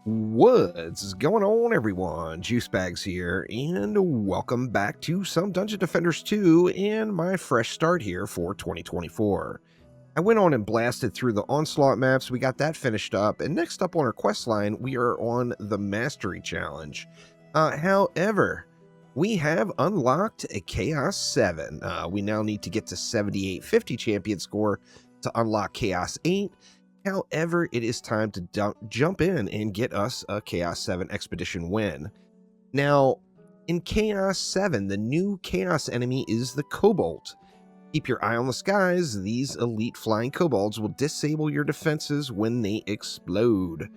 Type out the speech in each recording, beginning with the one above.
What's going on, everyone? Juice Bags here, and welcome back to some Dungeon Defenders 2 and my fresh start here for 2024. I went on and blasted through the Onslaught maps, we got that finished up, and next up on our quest line, we are on the Mastery Challenge. However, we have unlocked a Chaos 7. We now need to get to 7850 champion score to unlock Chaos 8. However, it is time to jump in and get us a Chaos 7 Expedition win. Now, in Chaos 7, the new Chaos enemy is the Cobalt. Keep your eye on the skies. These elite flying kobolds will disable your defenses when they explode.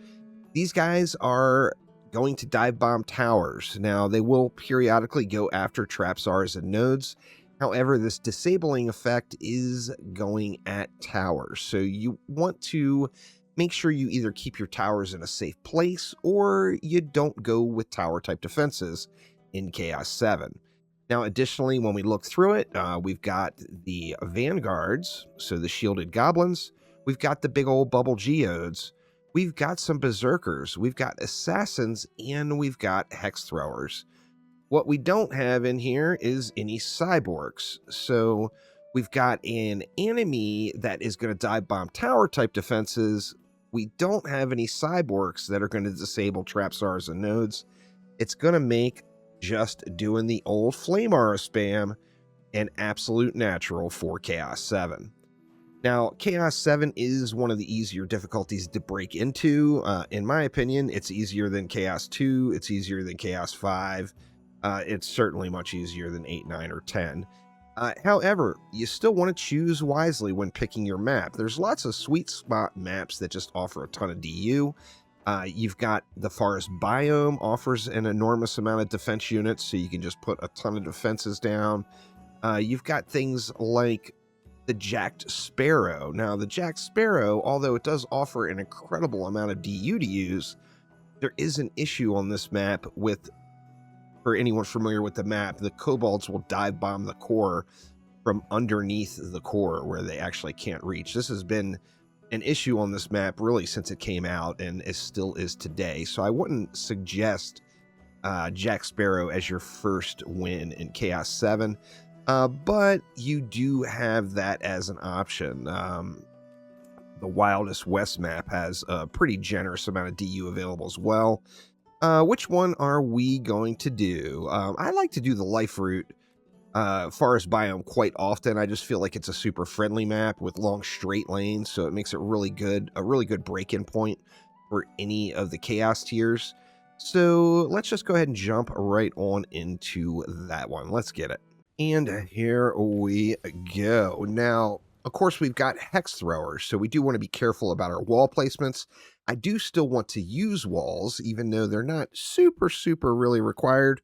These guys are going to dive bomb towers. Now, they will periodically go after trapsars and nodes. However, this disabling effect is going at towers. So you want to make sure you either keep your towers in a safe place or you don't go with tower type defenses in Chaos 7. Now, additionally, when we look through it, we've got the Vanguards, so the shielded goblins. We've got the big old bubble geodes. We've got some berserkers. We've got assassins, and we've got hex throwers. What we don't have in here is any cyborgs. So we've got an enemy that is going to dive bomb tower type defenses. We don't have any cyborgs that are going to disable trapsars and nodes. It's going to make just doing the old flame aura spam an absolute natural for Chaos 7. Now, Chaos 7 is one of the easier difficulties to break into. In my opinion, it's easier than Chaos 2. It's easier than Chaos 5. It's certainly much easier than 8, 9, or 10. However, you still want to choose wisely when picking your map. There's lots of sweet spot maps that just offer a ton of DU. You've got the forest biome offers an enormous amount of defense units, so you can just put a ton of defenses down. You've got things like the Jacked Sparrow. Now, the Jacked Sparrow, although it does offer an incredible amount of DU to use, there is an issue on this map with, for anyone familiar with the map, the kobolds will dive bomb the core from underneath the core where they actually can't reach. This has been an issue on this map really since it came out, and it still is today. So I wouldn't suggest Jack Sparrow as your first win in Chaos 7, but you do have that as an option. The Wildest West map has a pretty generous amount of DU available as well. Which one are we going to do? I like to do the life route forest biome quite often. I just feel like it's a super friendly map with long straight lanes, so it makes it a really good break-in point for any of the chaos tiers. So let's just go ahead and jump right on into that one. Let's get it. And here we go. Now, of course, we've got hex throwers, so we do want to be careful about our wall placements. I do still want to use walls, even though they're not super really required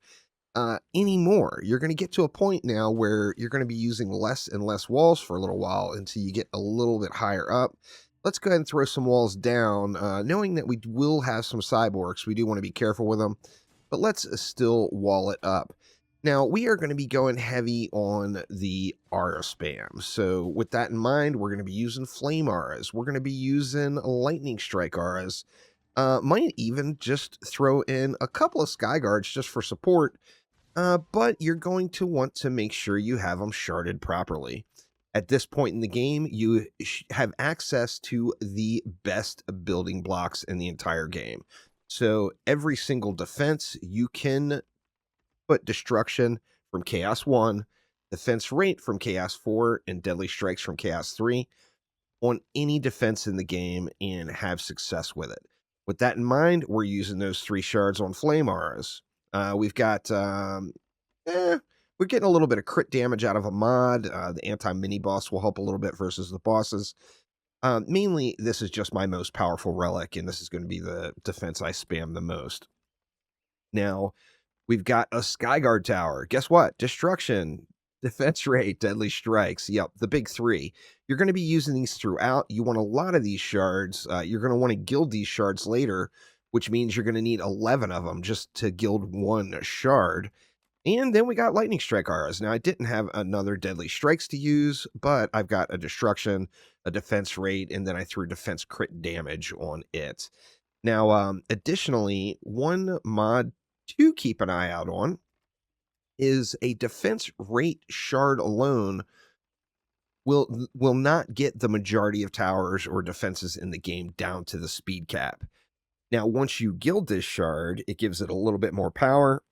anymore. You're going to get to a point now where you're going to be using less and less walls for a little while until you get a little bit higher up. Let's go ahead and throw some walls down, knowing that we will have some cyborgs. We do want to be careful with them, but let's still wall it up. Now, we are going to be going heavy on the aura spam. So with that in mind, we're going to be using flame auras. We're going to be using lightning strike auras. Might even just throw in a couple of sky guards just for support. But you're going to want to make sure you have them sharded properly. At this point in the game, you have access to the best building blocks in the entire game. So every single defense, you can put destruction from Chaos 1, defense rate from Chaos 4, and deadly strikes from Chaos 3 on any defense in the game and have success with it. With that in mind, we're using those 3 shards on flame auras. We've got, we're getting a little bit of crit damage out of a mod. The anti-mini boss will help a little bit versus the bosses. Mainly, this is just my most powerful relic, and this is going to be the defense I spam the most. Now, we've got a Skyguard Tower. Guess what? Destruction, defense rate, deadly strikes. Yep, the big 3. You're going to be using these throughout. You want a lot of these shards. You're going to want to gild these shards later, which means you're going to need 11 of them just to gild 1 shard. And then we got lightning strike auras. Now, I didn't have another deadly strikes to use, but I've got a destruction, a defense rate, and then I threw defense crit damage on it. Now, additionally, one mod to keep an eye out on is a defense rate shard alone will not get the majority of towers or defenses in the game down to the speed cap. Now, once you gild this shard, it gives it a little bit more power.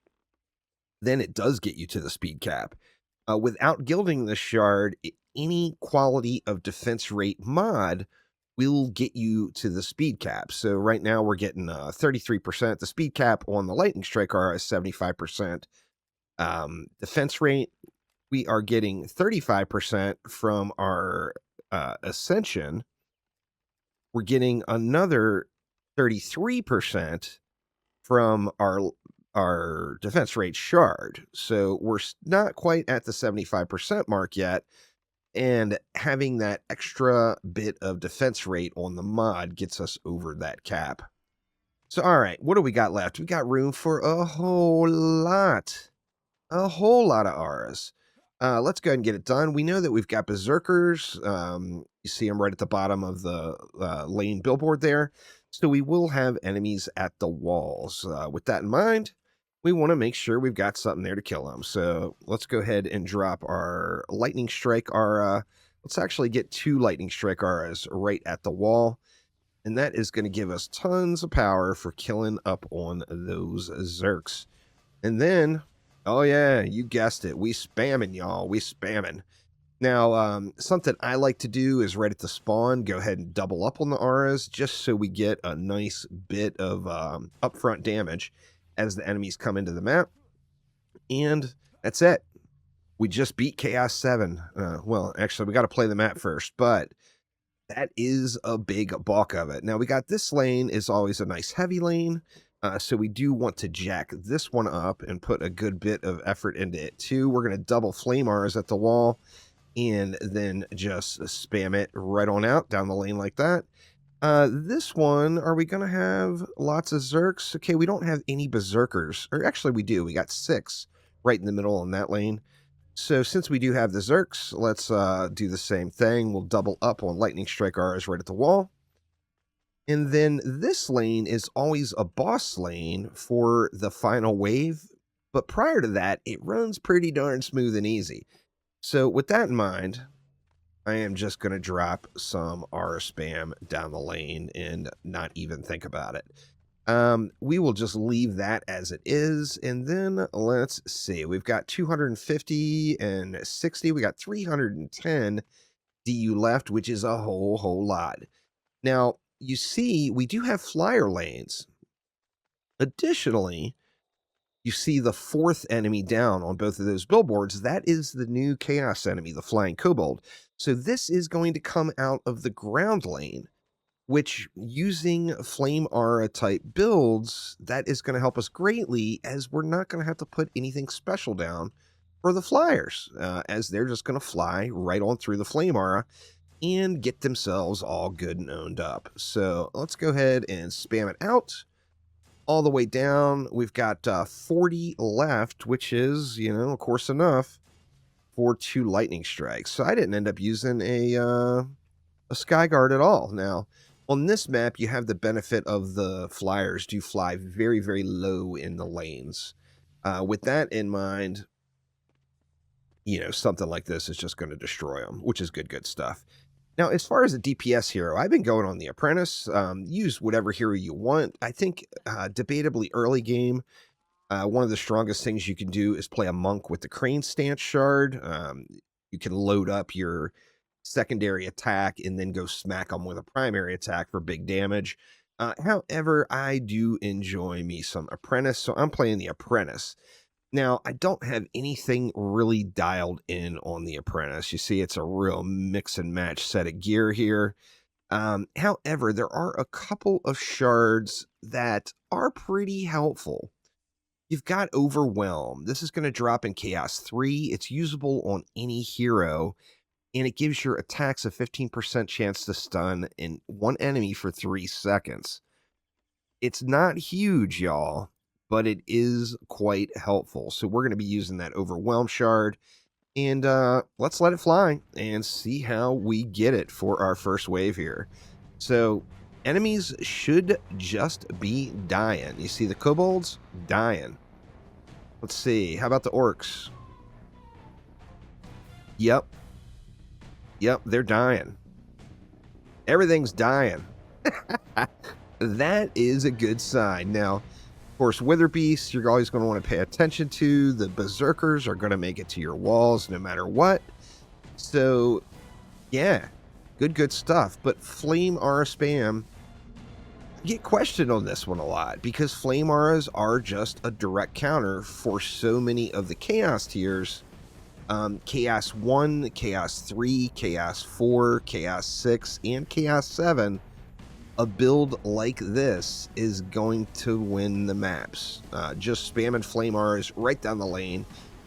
Then it does get you to the speed cap. Without gilding the shard, any quality of defense rate mod will get you to the speed cap. So right now we're getting 33%. The speed cap on the Lightning Strike R is 75%. Defense rate, we are getting 35% from our Ascension. We're getting another 33% from our defense rate shard. So we're not quite at the 75% mark yet. And having that extra bit of defense rate on the mod gets us over that cap. So, all right, what do we got left? We got room for a whole lot of auras. Let's go ahead and get it done. We know that we've got berserkers. You see them right at the bottom of the lane billboard there. So we will have enemies at the walls. With that in mind, we want to make sure we've got something there to kill them. So let's go ahead and drop our lightning strike aura. Let's actually get 2 lightning strike auras right at the wall. And that is going to give us tons of power for killing up on those zerks. And then, oh yeah, you guessed it. We spamming, y'all. We spamming. Now, something I like to do is right at the spawn, go ahead and double up on the auras just so we get a nice bit of upfront damage as the enemies come into the map. And that's it. We just beat Chaos 7. Well, actually, we got to play the map first, but that is a big bulk of it. Now, we got this lane is always a nice heavy lane. So we do want to jack this one up and put a good bit of effort into it too. We're going to double flame R's at the wall and then just spam it right on out down the lane like that. This one, are we going to have lots of Zerks? Okay, we don't have any Berserkers. Or actually we do. We got 6 right in the middle on that lane. So since we do have the Zerks, let's do the same thing. We'll double up on Lightning Strike R's right at the wall. And then this lane is always a boss lane for the final wave. But prior to that, it runs pretty darn smooth and easy. So with that in mind, I am just going to drop some R spam down the lane and not even think about it. We will just leave that as it is. And then let's see. We've got 250 and 60. We got 310 DU left, which is a whole lot. Now, you see, we do have flyer lanes. Additionally, you see the 4th enemy down on both of those billboards. That is the new chaos enemy, the flying kobold. So this is going to come out of the ground lane, which using flame aura type builds, that is going to help us greatly as we're not going to have to put anything special down for the flyers, as they're just going to fly right on through the flame aura and get themselves all good and owned up. So let's go ahead and spam it out all the way down. We've got 40 left, which is, of course, enough for 2 lightning strikes. So I didn't end up using a sky guard at all. Now, on this map, you have the benefit of the flyers do fly very, very low in the lanes. With that in mind, something like this is just going to destroy them, which is good stuff. Now, as far as a DPS hero, I've been going on the Apprentice. Use whatever hero you want. I think debatably early game, one of the strongest things you can do is play a monk with the crane stance shard. You can load up your secondary attack and then go smack them with a primary attack for big damage. However, I do enjoy me some Apprentice, so I'm playing the Apprentice. Now, I don't have anything really dialed in on the Apprentice. You see, it's a real mix and match set of gear here. However, there are a couple of shards that are pretty helpful. You've got Overwhelm. This is going to drop in Chaos 3. It's usable on any hero, and it gives your attacks a 15% chance to stun in one enemy for 3 seconds. It's not huge, y'all, but it is quite helpful. So we're going to be using that Overwhelm shard, and let's let it fly and see how we get it for our first wave here. So Enemies should just be dying. You see the kobolds? Dying. Let's see. How about the orcs? Yep. Yep, they're dying. Everything's dying. That is a good sign. Now, of course, wither beasts, you're always going to want to pay attention to. The berserkers are going to make it to your walls no matter what. So, yeah, good stuff. But flame aura spam, I get questioned on this one a lot because flame auras are just a direct counter for so many of the chaos tiers. Chaos 1, Chaos 3, Chaos 4, Chaos 6, and Chaos 7. A build like this is going to win the maps. Just spamming flame auras right down the lane.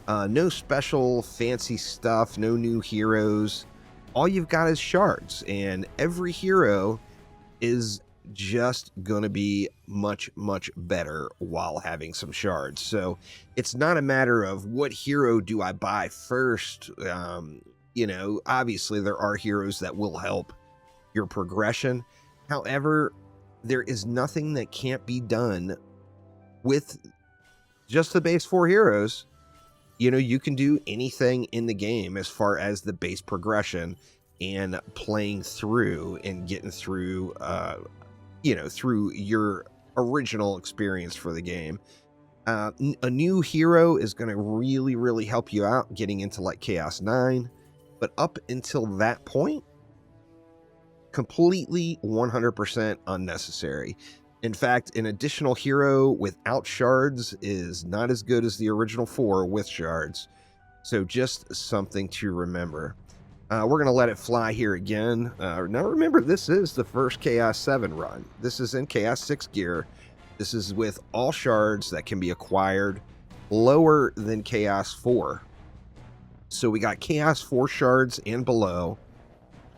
No special fancy stuff, no new heroes. All you've got is shards, and every hero is just gonna be much better while having some shards. So it's not a matter of what hero do I buy first. You know, obviously there are heroes that will help your progression. However, there is nothing that can't be done with just the base 4 heroes. You know, you can do anything in the game as far as the base progression and playing through and getting through, you know, through your original experience for the game. A new hero is going to really help you out getting into like Chaos 9. But up until that point, completely 100% unnecessary. In fact, an additional hero without shards is not as good as the original 4 with shards. So just something to remember. We're going to let it fly here again. Now remember, this is the first Chaos 7 run. This is in Chaos 6 gear. This is with all shards that can be acquired lower than Chaos 4. So we got Chaos 4 shards and below.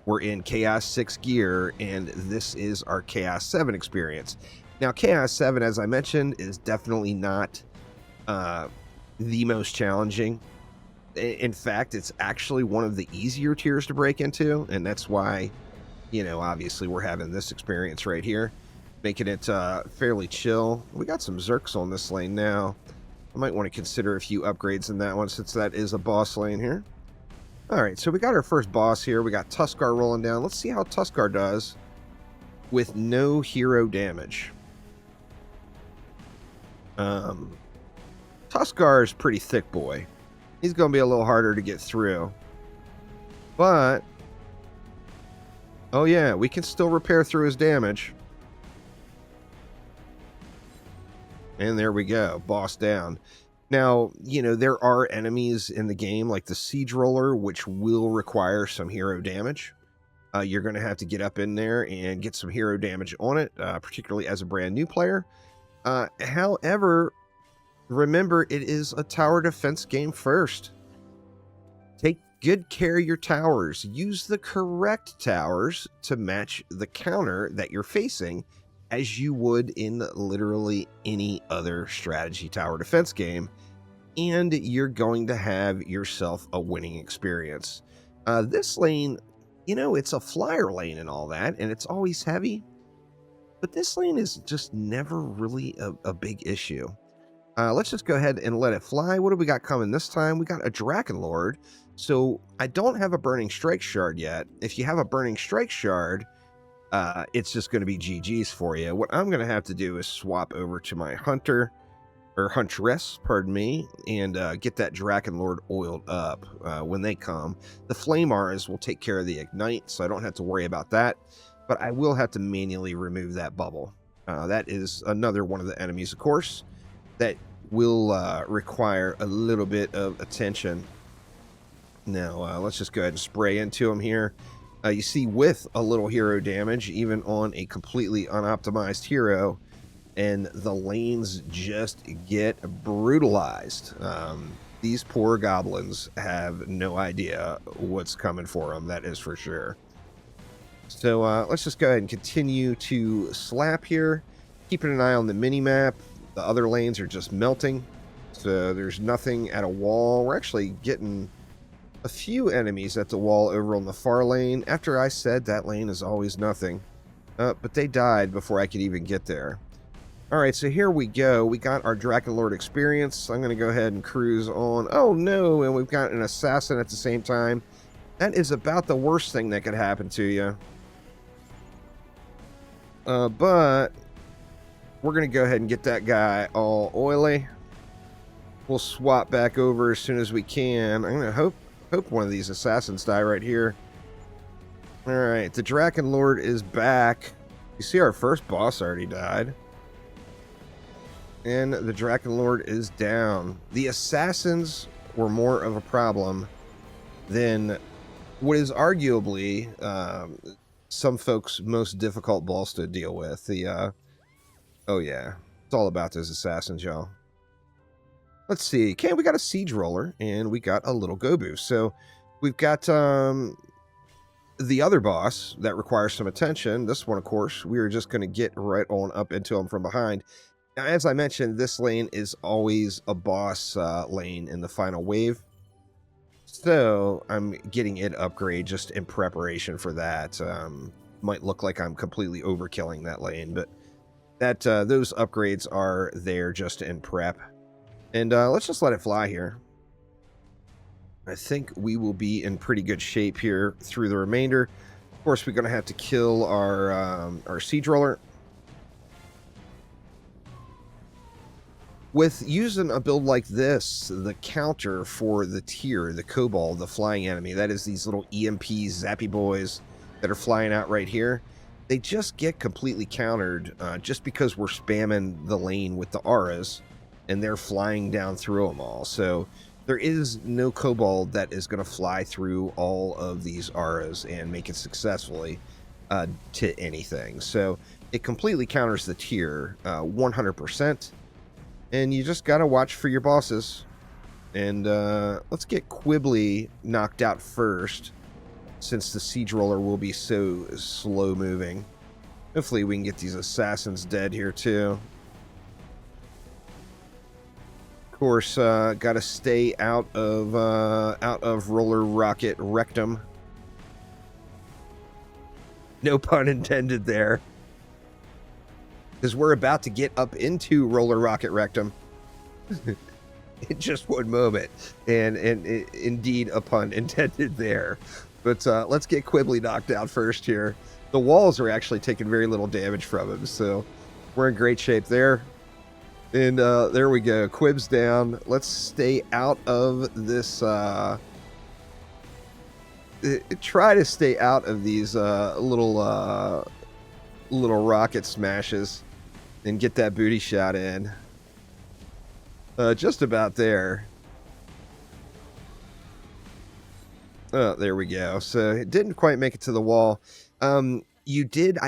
We're in Chaos 6 gear, and this is our Chaos 7 experience. Now, Chaos 7, as I mentioned, is definitely not the most challenging. In fact, it's actually one of the easier tiers to break into, and that's why, you know, obviously we're having this experience right here, making it fairly chill. We got some Zerks on this lane now. I might want to consider a few upgrades in that one, since that is a boss lane here. Alright, so we got our first boss here. We got Tuskar rolling down. Let's see how Tuskar does with no hero damage. Tuskar is pretty thick boy. He's going to be a little harder to get through. But, oh yeah, we can still repair through his damage. And there we go, boss down. Now, you know, there are enemies in the game like the Siege Roller, which will require some hero damage. You're going to have to get up in there and get some hero damage on it, particularly as a brand new player. However, remember, it is a tower defense game first. Take good care of your towers. Use the correct towers to match the counter that you're facing, as you would in literally any other strategy tower defense game, and you're going to have yourself a winning experience. This lane, you know, it's a flyer lane and all that, and it's always heavy, but this lane is just never really a big issue. Let's just go ahead and let it fly. What do we got coming this time? We got a Drakenlord. So I don't have a Burning Strike Shard yet. If you have a Burning Strike Shard, it's just going to be GG's for you. What I'm going to have to do is swap over to my Hunter, or Huntress, pardon me, and get that Drakenlord oiled up when they come. The Flame Auras will take care of the Ignite, so I don't have to worry about that. But I will have to manually remove that bubble. That is another one of the enemies, of course, that will require a little bit of attention. Now, let's just go ahead and spray into him here. You see, with a little hero damage, even on a completely unoptimized hero, and the lanes just get brutalized. These poor goblins have no idea what's coming for them, that is for sure. So let's just go ahead and continue to slap here. Keeping an eye on the mini-map. The other lanes are just melting, so there's nothing at a wall. We're actually getting a few enemies at the wall over on the far lane. After I said that lane is always nothing. But they died before I could even get there. Alright, so here we go. We got our Drakenlord experience. I'm going to go ahead and cruise on. Oh no, and we've got an assassin at the same time. That is about the worst thing that could happen to you. But we're going to go ahead and get that guy all oily. We'll swap back over as soon as we can. I'm going to hope one of these assassins die right here. Alright, the Drakenlord is back. You see our first boss already died. And the Drakenlord is down. The assassins were more of a problem than what is arguably some folks' most difficult boss to deal with. Oh yeah, it's all about those assassins, y'all. Let's see. Okay, we got a siege roller and we got a little go boost. So we've got the other boss that requires some attention. This one, of course, we are just going to get right on up into him from behind. Now, as I mentioned, this lane is always a boss lane in the final wave. So I'm getting it upgrade just in preparation for that. Might look like I'm completely overkilling that lane, but that those upgrades are there just in prep. And let's just let it fly here. I think we will be in pretty good shape here through the remainder. Of course, we're going to have to kill our siege roller. With using a build like this, the counter for the tier, the Kobold, the flying enemy, that is these little EMP zappy boys that are flying out right here, they just get completely countered just because we're spamming the lane with the auras and they're flying down through them all. So there is no Kobold that is going to fly through all of these auras and make it successfully to anything. So it completely counters the tier 100%. And you just gotta watch for your bosses. And let's get Quibbly knocked out first, since the siege roller will be so slow moving. Hopefully we can get these assassins dead here too. Of course, gotta stay out of roller rocket rectum. No pun intended there. Because we're about to get up into roller rocket rectum in just one moment, and indeed a pun intended there. But let's get Quibbly knocked out first here. The walls are actually taking very little damage from him, so we're in great shape there. And there we go, Quib's down. Let's stay out of this. Try to stay out of these little rocket smashes and get that booty shot in. Just about there. Oh, there we go. So it didn't quite make it to the wall. I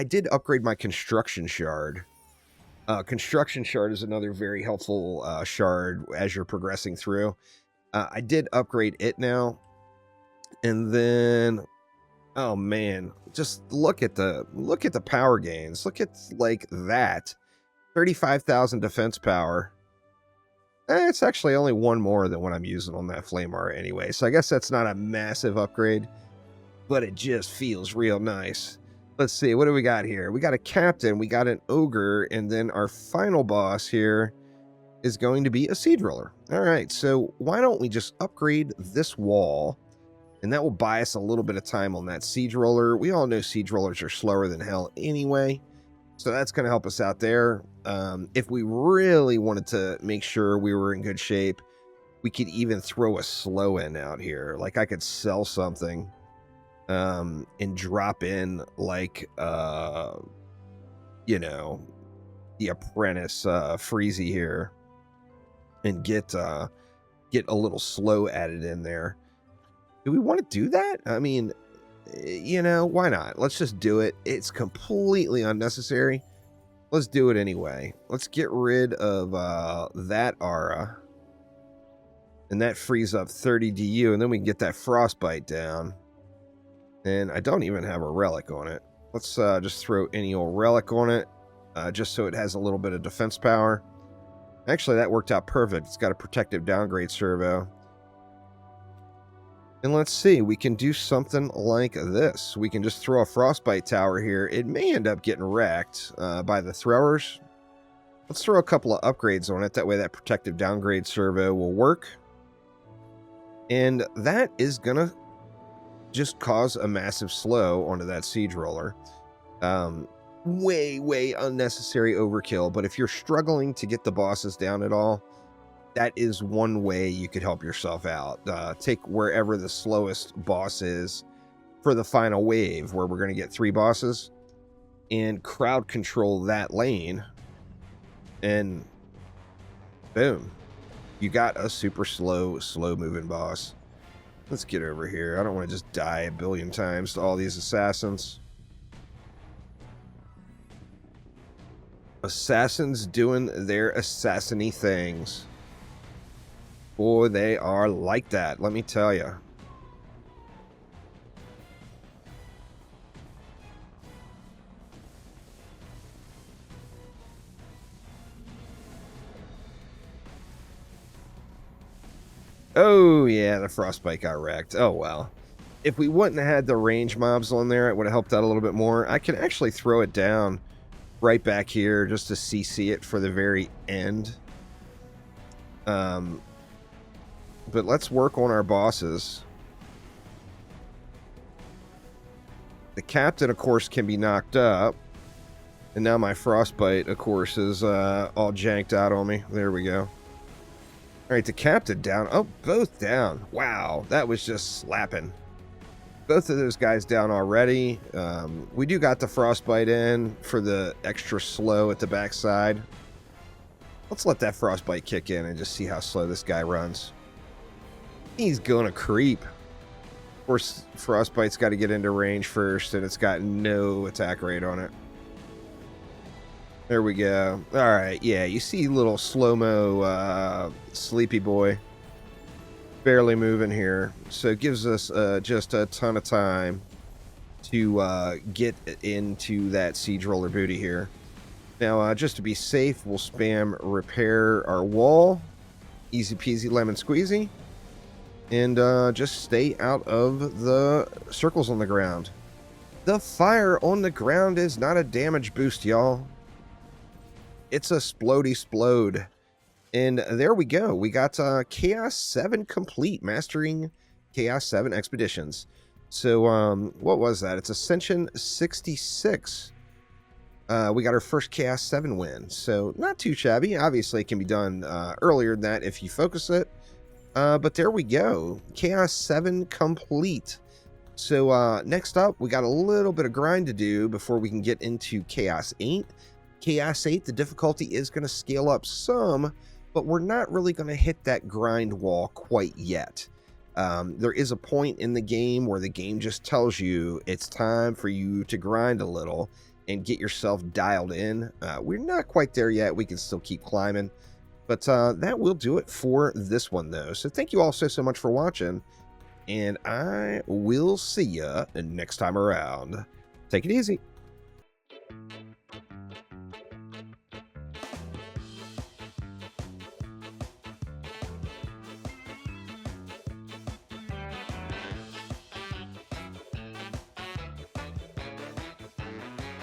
did upgrade my construction shard. Construction shard is another very helpful shard as you're progressing through. I did upgrade it now. And then, oh man, just look at the power gains. Look at like that. 35,000 defense power. It's actually only one more than what I'm using on that flame aura anyway. So I guess that's not a massive upgrade, but it just feels real nice. Let's see, what do we got here? We got a captain, we got an ogre, and then our final boss here is going to be a siege roller. All right, so why don't we just upgrade this wall, and that will buy us a little bit of time on that siege roller. We all know siege rollers are slower than hell anyway, so that's going to help us out there. If we really wanted to make sure we were in good shape, we could even throw a slow in out here. Like I could sell something and drop in like, you know, the apprentice Freezy here and get a little slow added in there. Do we want to do that? I mean, you know, why not? Let's just do it. It's completely unnecessary. Let's do it anyway. Let's get rid of that aura. And that frees up 30 DU, and then we can get that frostbite down. And I don't even have a relic on it. Let's just throw any old relic on it, just so it has a little bit of defense power. Actually, that worked out perfect. It's got a protective downgrade servo. And let's see, we can do something like this. We can just throw a frostbite tower here. It may end up getting wrecked by the throwers. Let's throw a couple of upgrades on it. That way that protective downgrade servo will work. And that is going to just cause a massive slow onto that siege roller. Way unnecessary overkill. But if you're struggling to get the bosses down at all, that is one way you could help yourself out. Take wherever the slowest boss is for the final wave, where we're going to get 3 bosses, and crowd control that lane. And boom, you got a super slow moving boss. Let's get over here. I don't want to just die a billion times to all these assassins. Assassins doing their assassiny things. Boy, they are like that, let me tell you. Oh, yeah, the frostbite got wrecked. Oh, well. If we wouldn't have had the range mobs on there, it would have helped out a little bit more. I can actually throw it down right back here just to CC it for the very end. But let's work on our bosses. The captain, of course, can be knocked up. And now my frostbite, of course, is all janked out on me. There we go. All right, the captain down. Oh, both down. Wow, that was just slapping. Both of those guys down already. We do got the frostbite in for the extra slow at the backside. Let's let that frostbite kick in and just see how slow this guy runs. He's gonna creep. Of course, frostbite's got to get into range first, and it's got no attack rate on it. There we go. All right, yeah, you see little slow-mo sleepy boy barely moving here. So it gives us just a ton of time to get into that siege roller booty here. Now, just to be safe, we'll spam repair our wall. Easy peasy lemon squeezy. And just stay out of the circles on the ground. The fire on the ground is not a damage boost, y'all. It's a splody-splode. And there we go. We got Chaos 7 complete, mastering Chaos 7 expeditions. So, what was that? It's Ascension 66. We got our first Chaos 7 win. So, not too shabby. Obviously, it can be done earlier than that if you focus it. But there we go. Chaos 7 complete. So, next up, we got a little bit of grind to do before we can get into Chaos 8. Chaos 8, the difficulty is going to scale up some, but we're not really going to hit that grind wall quite yet. There is a point in the game where the game just tells you it's time for you to grind a little and get yourself dialed in. We're not quite there yet. We can still keep climbing. But that will do it for this one, though. So thank you all so much for watching, and I will see ya next time around. Take it easy.